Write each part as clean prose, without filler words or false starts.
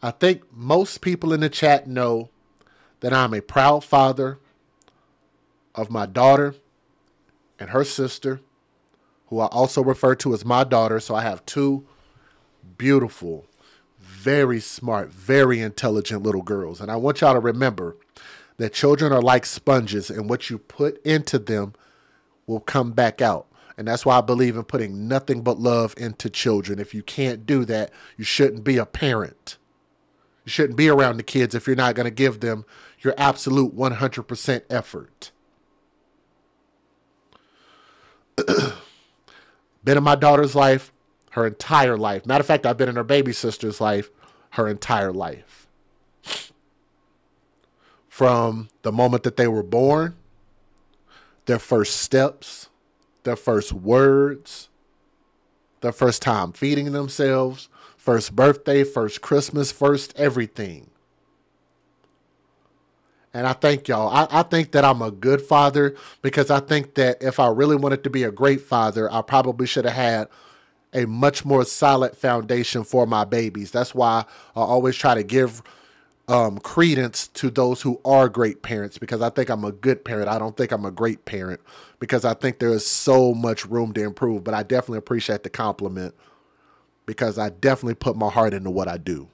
I think most people in the chat know that I'm a proud father of my daughter and her sister, who I also refer to as my daughter. So I have two beautiful, very smart, very intelligent little girls. And I want y'all to remember that children are like sponges, and what you put into them will come back out. And that's why I believe in putting nothing but love into children. If you can't do that, you shouldn't be a parent. You shouldn't be around the kids if you're not going to give them your absolute 100% effort. Been in my daughter's life her entire life. Matter of fact, I've been in her baby sister's life her entire life. From the moment that they were born, their first steps, their first words, their first time feeding themselves, first birthday, first Christmas, first everything. And I thank y'all. I think that I'm a good father, because I think that if I really wanted to be a great father, I probably should have had a much more solid foundation for my babies. That's why I always try to give credence to those who are great parents, because I think I'm a good parent. I don't think I'm a great parent, because I think there is so much room to improve. But I definitely appreciate the compliment, because I definitely put my heart into what I do.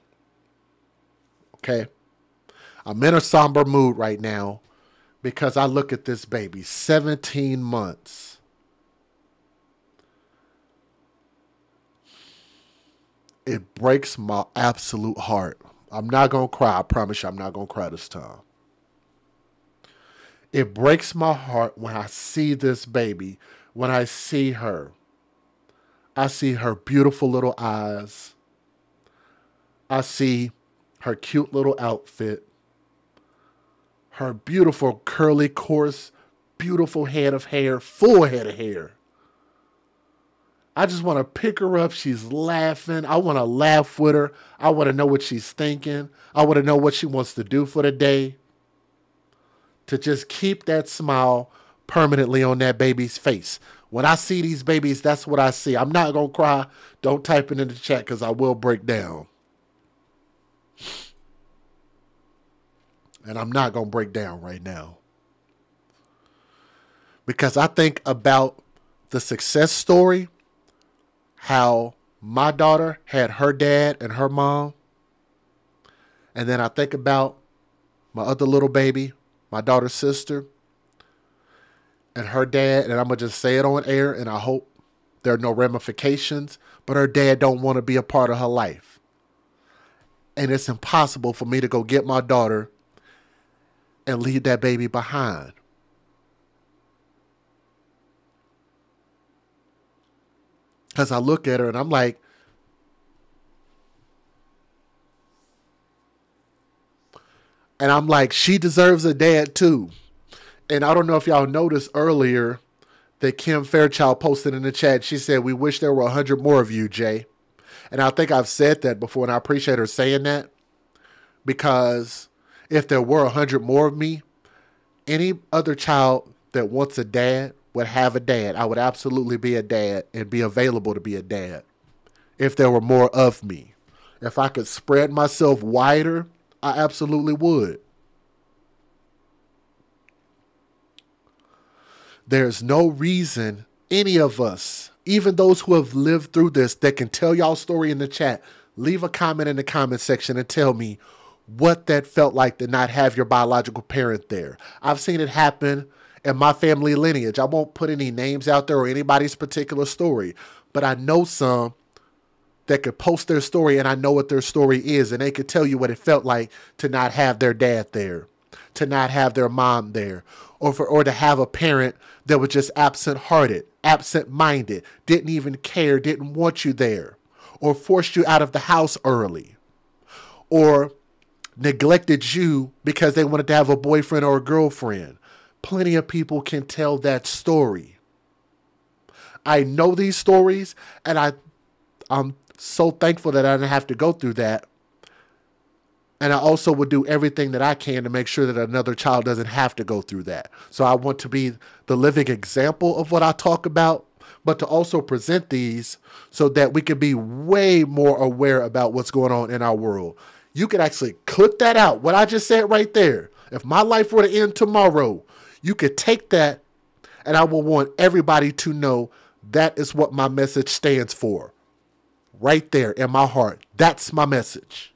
Okay? I'm in a somber mood right now because I look at this baby, 17 months. It breaks my absolute heart. I'm not going to cry. I promise you I'm not going to cry this time. It breaks my heart when I see this baby, when I see her. I see her beautiful little eyes. I see her cute little outfit. Her beautiful curly, coarse, beautiful head of hair, full head of hair. I just want to pick her up. She's laughing. I want to laugh with her. I want to know what she's thinking. I want to know what she wants to do for the day. To just keep that smile permanently on that baby's face. When I see these babies, that's what I see. I'm not going to cry. Don't type it in the chat, because I will break down. And I'm not going to break down right now. Because I think about the success story, how my daughter had her dad and her mom. And then I think about my other little baby, my daughter's sister, and her dad. And I'm going to just say it on air, and I hope there are no ramifications. But her dad don't want to be a part of her life. And it's impossible for me to go get my daughter and leave that baby behind. Because I look at her and I'm like, she deserves a dad too. And I don't know if y'all noticed earlier that Kim Fairchild posted in the chat. She said, "We wish there were 100 more of you, Jay." And I think I've said that before, and I appreciate her saying that, because if there were 100 more of me, any other child that wants a dad would have a dad. I would absolutely be a dad and be available to be a dad if there were more of me. If I could spread myself wider, I absolutely would. There's no reason any of us, even those who have lived through this, that can tell y'all story in the chat, leave a comment in the comment section and tell me what that felt like to not have your biological parent there. I've seen it happen in my family lineage. I won't put any names out there or anybody's particular story, but I know some that could post their story, and I know what their story is, and they could tell you what it felt like to not have their dad there, to not have their mom there, or to have a parent that was just absent-hearted, absent-minded, didn't even care, didn't want you there, or forced you out of the house early, or neglected you because they wanted to have a boyfriend or a girlfriend. Plenty of people can tell that story. I know these stories, and I'm so thankful that I didn't have to go through that. And I also would do everything that I can to make sure that another child doesn't have to go through that. So I want to be the living example of what I talk about, but to also present these so that we can be way more aware about what's going on in our world. You could actually clip that out. What I just said right there. If my life were to end tomorrow, you could take that, and I will want everybody to know that is what my message stands for. Right there in my heart. That's my message.